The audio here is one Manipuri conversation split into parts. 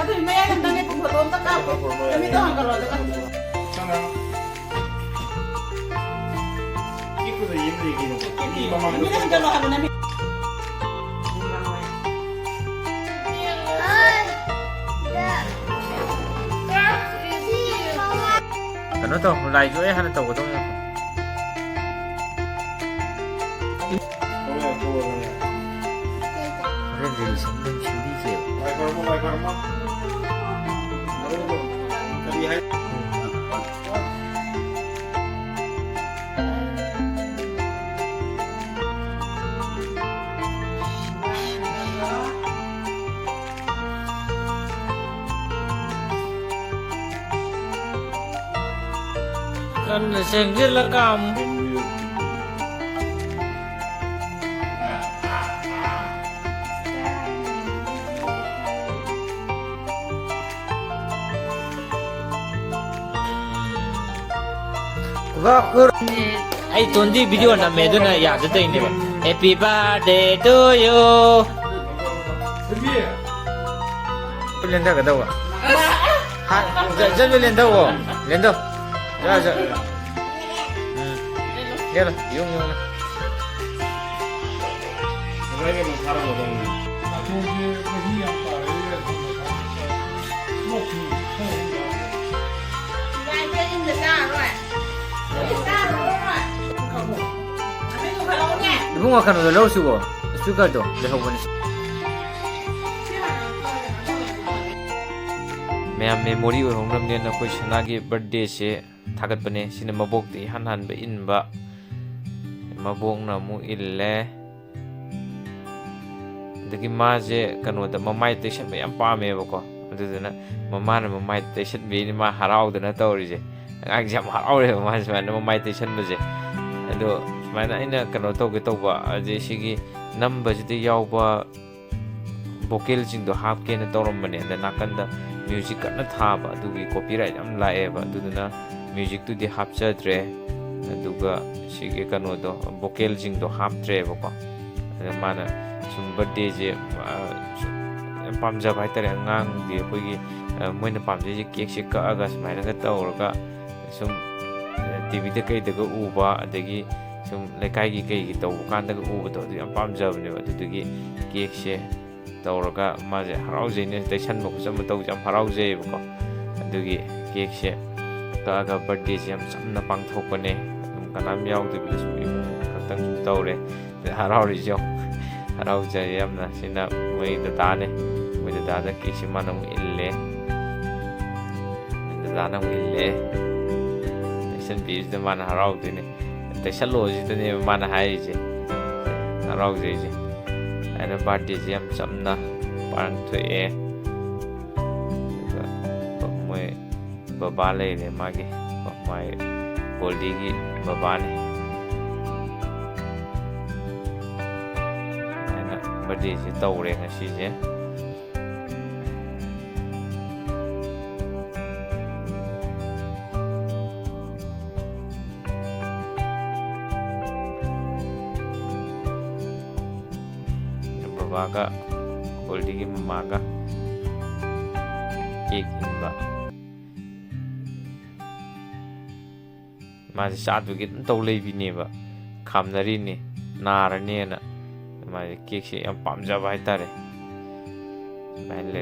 Tapi memang kan tadi pun foto tak apa. Kami tu angkat loh kan. Sana. Ikut aja ini gini. Ini mama. Ini kan kalau ada nabi. Ano to? Mulai ko eh, ano to? Ito nga. Rin release ng hindi kayo. Like karma. Kalihay. Kan senggil lah kamu. Ay, tundi video na medo na ya dito hindi ba? Happy birthday to you. Lenda ka daw ah. Ha, dyan lenda ko. Lenda. Ya. Ya lah, yung. Mereka mengharap orang. Ibu nggak akan udah suka tuh, dehong ma'am memory होंगरमने नखोई सनागी बर्थडे से थागतपने सिने मबोकती हान हान बे इनबा मबोंगना मु इल्ले दगी माजे कनोदा ममाई टेशन बे याम पामेबको अदुदना ममाना ममाई टेशन बे नि मा हराउदना तौरिजे आग जाम हराउरे मासमाना ममाई टेशन बजे अदो समाना इना कनो तौगे तौबा अजे सिगी नंबजिदि यावबा vocal jingdo hapke na tawrambane da nakanda music kana thaba adugi copyright am laeba aduna music tu di hapchadre aduga sige kano do vocal jingdo haptre bako mana sum birthday je pamja baitare ngang di koigi moina pamje je cake se ka aga smaina ga tawrga sum tv de kai de ga uba adagi sum lekai gi kai gi taw kan da ga uba do yam pamja bne adugi cake se तौरगा माजे हराउजेने टेशन बको सम तौ जम हराउजे बको अदुगी केक से कागा बर्थडे से हम समना पांगथोकने कनाम याउदे बिस इमु खतंग तौरे हराउरि जो हराउजे यमना सिना मई दाने मई दादा केक से मानम इल्ले दाना इल्ले टेशन बीज द मान हराउदेने टेशन लोजी दने मान हाइजे हराउजे जे and birthday jam samna parang thue moi baba le magi mai goldi gi baba ne ana birthday je tawre ngasi je baga goldi gi mamaga cake inba ma sadu gi taw leibi ne ba khamnari ne narane na ma cake se yam pamjaba haitare mai le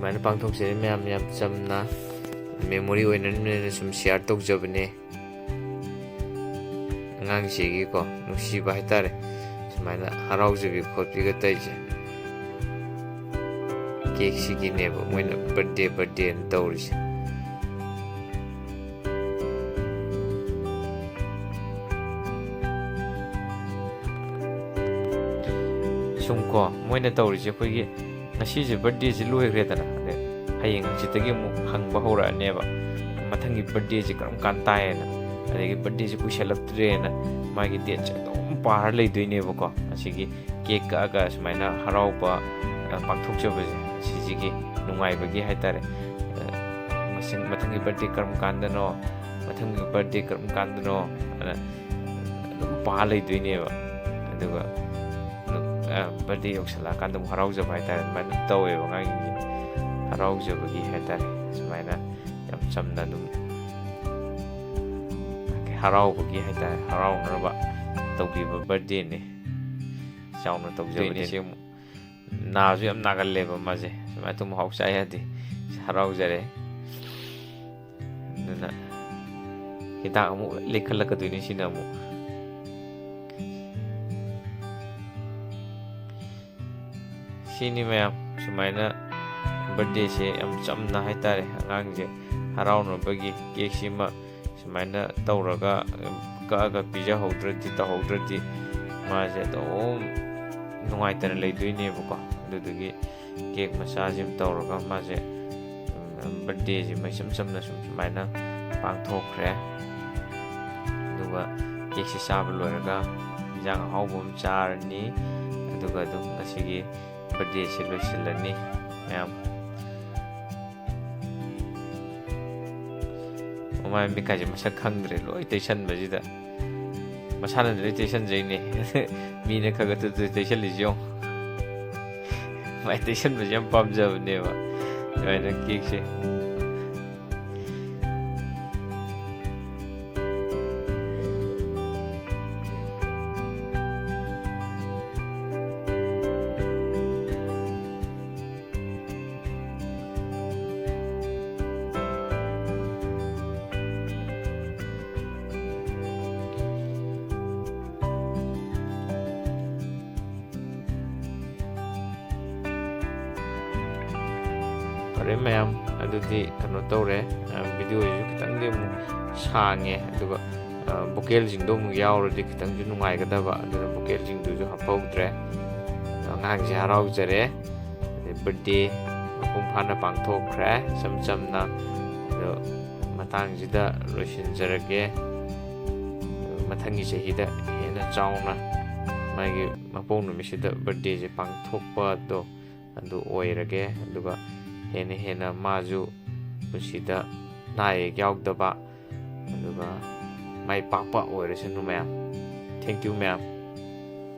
Mana pangthok se myam yam chamna memory oina ne sum share tok jabne ngang se gi ko nusi ba haitare ꯁꯨꯃꯥꯏꯅ ꯍꯔꯥꯎꯖꯕꯤ ꯈꯣꯠꯄꯤꯒ ꯇꯧꯔꯤꯁꯦ ꯀꯦꯛꯁꯤꯒꯤꯅꯦꯕ ꯃꯣꯏꯅ ꯕꯔꯊꯗꯦꯅ ꯇꯧꯔꯤꯁꯦ ꯁꯨꯝ ꯀꯣ ꯃꯣꯏꯅ ꯇꯧꯔꯤꯁꯦ ꯑꯩꯈꯣꯏꯒꯤ ꯉꯁꯤꯁꯦ ꯕꯔꯊꯗꯦꯁꯤ ꯂꯣꯏꯈ꯭ꯔꯦꯗꯅ ꯑꯗꯩ ꯍꯌꯦꯡ ꯍꯪꯆꯤꯠꯇꯒꯤ ꯑꯃꯨꯛ ꯍꯪꯕ ꯍꯧꯔꯛꯑꯅꯦꯕ ꯃꯊꯪꯒꯤ ꯕꯔꯊꯗꯦꯁꯤ ꯀꯔꯝ ꯀꯥꯟ ꯇꯥꯏꯌꯦꯅ ꯑꯗꯒꯤ ꯕꯔꯊꯗꯦꯁꯤ ꯀꯨꯏꯁꯜꯂꯛꯇ꯭ꯔꯦꯅ ꯃꯥꯒꯤ ꯗꯦꯠꯁꯦ ꯑꯗꯨꯝ ꯄꯥꯔ ꯂꯩꯗꯣꯏꯅꯦꯕꯀꯣ ꯑꯁꯤꯒꯤ ꯀꯦꯛ ꯀꯛꯑꯒ ꯁꯨꯃꯥꯏꯅ ꯍꯔꯥꯎꯕ ꯄꯥꯡꯊꯣꯛꯆꯕꯁꯦ ꯁꯤꯁꯤꯒꯤ ꯅꯨꯡꯉꯥꯏꯕꯒꯤ ꯍꯥꯏꯇꯥꯔꯦ ꯃꯊꯪꯒꯤ ꯕꯔꯊꯗꯦ ꯀꯔꯝ ꯀꯥꯟꯗꯅꯣ ꯃꯊꯪꯒꯤ ꯕꯔꯊꯗꯦ ꯀꯔꯝ ꯀꯥꯟꯗꯅꯣ ꯑꯅ ꯑꯗꯨꯝ ꯄꯥꯔ ꯂꯩꯗꯣꯏꯅꯦꯕ ꯑꯗꯨꯒ ꯕꯔꯊꯗꯦ ꯌꯧꯁꯜꯂꯛꯑꯀꯥꯟꯗ ꯑꯃꯨꯛ ꯍꯔꯥꯎꯖꯕ ꯍꯥꯏꯇꯥꯔꯦ ꯑꯗꯨꯃꯥꯏꯅ ꯇꯧꯋꯦꯕ ꯑꯉꯥꯡꯁꯤꯡꯁꯦ ꯍꯔꯥꯎꯖꯕꯒꯤ ꯍꯥꯏꯇꯥꯔꯦ ꯁꯨꯃꯥꯏꯅ ꯌꯥꯝ ꯆꯝꯅ ꯑꯗꯨꯝ ꯍꯔꯥꯎꯕꯒꯤ ꯍꯥꯏꯇꯥꯔꯦ ꯍꯔꯥꯎꯅꯅꯕ ꯇꯧꯕꯤꯕ ꯕꯔꯊꯗꯦꯅꯤ ꯆꯥꯎꯅ ꯇꯧꯖꯕꯅꯤ ꯁꯤ ꯑꯃꯨꯛ ꯅꯥꯁꯨ ꯌꯥꯝ ꯅꯥꯒꯜꯂꯦꯕ ꯃꯥꯁꯦ ꯁꯨꯃꯥꯏꯅ ꯇꯨꯝ ꯃꯍꯥꯎ ꯆꯥ ꯌꯥꯗꯦ ꯍꯔꯥꯎꯖꯔꯦ ꯑꯗꯨꯅ ꯍꯤꯗꯥꯛ ꯑꯃꯨꯛ ꯂꯩꯈꯠꯂꯛꯀꯗꯣꯏꯅꯤ ꯁꯤꯅ ꯑꯃꯨꯛ ꯁꯤꯅꯤ ꯃꯌꯥꯝ ꯁꯨꯃꯥꯏꯅ ꯕꯔꯊꯗꯦꯁꯦ ꯌꯥꯝ ꯆꯝꯅ ꯍꯥꯏꯇꯥꯔꯦ ꯑꯉꯥꯡꯁꯦ ꯍꯔꯥꯎꯅꯕꯒꯤ ꯀꯦꯛꯁꯤꯃ ꯁꯨꯃꯥꯏꯅ ꯇꯧꯔꯒ ꯀꯛꯑꯒ ꯄꯤꯖꯍꯧꯗ꯭ꯔꯗꯤ ꯇꯧꯍꯧꯗ꯭ꯔꯗꯤ ꯃꯥꯁꯦ ꯑꯗꯨꯝ ꯅꯨꯡꯉꯥꯏꯇꯅ ꯂꯩꯗꯣꯏꯅꯦꯕꯀꯣ ꯑꯗꯨꯗꯨꯒꯤ ꯀꯦꯛ ꯃꯆꯥꯁꯤꯃ ꯇꯧꯔꯒ ꯃꯥꯁꯦ ꯕꯔꯊꯗꯦꯁꯤꯃ ꯏꯆꯝ ꯆꯝꯅ ꯁꯨꯃꯥꯏꯅ ꯄꯥꯡꯊꯣꯛꯈ꯭ꯔꯦ ꯑꯗꯨꯒ ꯀꯦꯛꯁꯤ ꯆꯥꯕ ꯂꯣꯏꯔꯒ ꯏꯟꯖꯥꯡ ꯑꯍꯥꯎꯕ ꯑꯃ ꯆꯥꯔꯅꯤ ꯑꯗꯨꯒ ꯑꯗꯨꯝ ꯉꯁꯤꯒꯤ ꯕꯔꯊꯗꯦꯁꯤ ꯂꯣꯏꯁꯤꯜꯂꯅꯤ ꯃꯌꯥꯝ ꯃꯃꯥꯏ ꯃꯤꯠꯀꯥꯏꯁꯦ ꯃꯁꯛ ꯈꯪꯗ꯭ꯔꯦ ꯂꯣꯏ ꯇꯩꯁꯟꯕꯁꯤꯗ ꯃꯁꯥꯅ ꯂꯣꯏ ꯇꯩꯁꯟꯖꯩꯅꯦ ꯃꯤꯅ ꯈꯔ ꯇꯩꯁꯜꯂꯤꯁꯤ ꯌꯦꯡꯉꯣ ꯃꯥꯏ ꯇꯩꯁꯟꯕꯁꯦ ꯌꯥꯝ ꯄꯥꯝꯖꯕꯅꯦꯕ ꯑꯗꯨꯃꯥꯏꯅ ꯀꯦꯛꯁꯦ ꯐꯔꯦ ꯃꯌꯥꯝ ꯑꯗꯨꯗꯤ ꯀꯩꯅꯣ ꯇꯧꯔꯦ ꯚꯤꯗꯤꯑꯣꯁꯤꯁꯨ ꯈꯤꯇꯪꯗꯤ ꯑꯃꯨꯛ ꯁꯥꯡꯉꯦ ꯑꯗꯨꯒ ꯚꯣꯀꯦꯜꯁꯤꯡꯗꯣ ꯑꯃꯨꯛ ꯌꯥꯎꯔꯗꯤ ꯈꯤꯇꯪꯁꯨ ꯅꯨꯡꯉꯥꯏꯒꯗꯕ ꯑꯗꯨꯅ ꯚꯣꯀꯦꯜꯁꯤꯡꯗꯨꯁꯨ ꯍꯥꯞꯍꯧꯗ꯭ꯔꯦ ꯑꯉꯥꯡꯁꯦ ꯍꯔꯥꯎꯖꯔꯦ ꯑꯗꯩ ꯕꯔꯊꯗꯦ ꯃꯄꯨꯡ ꯐꯥꯅ ꯄꯥꯡꯊꯣꯛꯈ꯭ꯔꯦ ꯏꯆꯝ ꯆꯝꯅ ꯑꯗꯣ ꯃꯇꯥꯡꯁꯤꯗ ꯂꯣꯏꯁꯤꯟꯖꯔꯒꯦ ꯃꯊꯪꯒꯤ ꯆꯍꯤꯗ ꯍꯦꯟꯅ ꯆꯥꯎꯅ ꯃꯥꯒꯤ ꯃꯄꯣꯛ ꯅꯨꯃꯤꯠꯁꯤꯗ ꯕꯔꯊꯗꯦꯁꯦ ꯄꯥꯡꯊꯣꯛꯄꯗꯣ ꯑꯗꯨ ꯑꯣꯏꯔꯒꯦ ꯑꯗꯨꯒ ꯍꯦꯟꯅ ꯃꯥꯁꯨ ꯄꯨꯟꯁꯤꯗ ꯑꯅꯥ ꯑꯌꯦꯛ ꯌꯥꯎꯗꯕ ꯑꯗꯨꯒ ꯃꯥꯏ ꯄꯥꯛꯄ ꯑꯣꯏꯔꯁꯅꯨ ꯃꯌꯥꯝ ꯊꯦꯡꯛ ꯌꯨ ꯃꯌꯥꯝ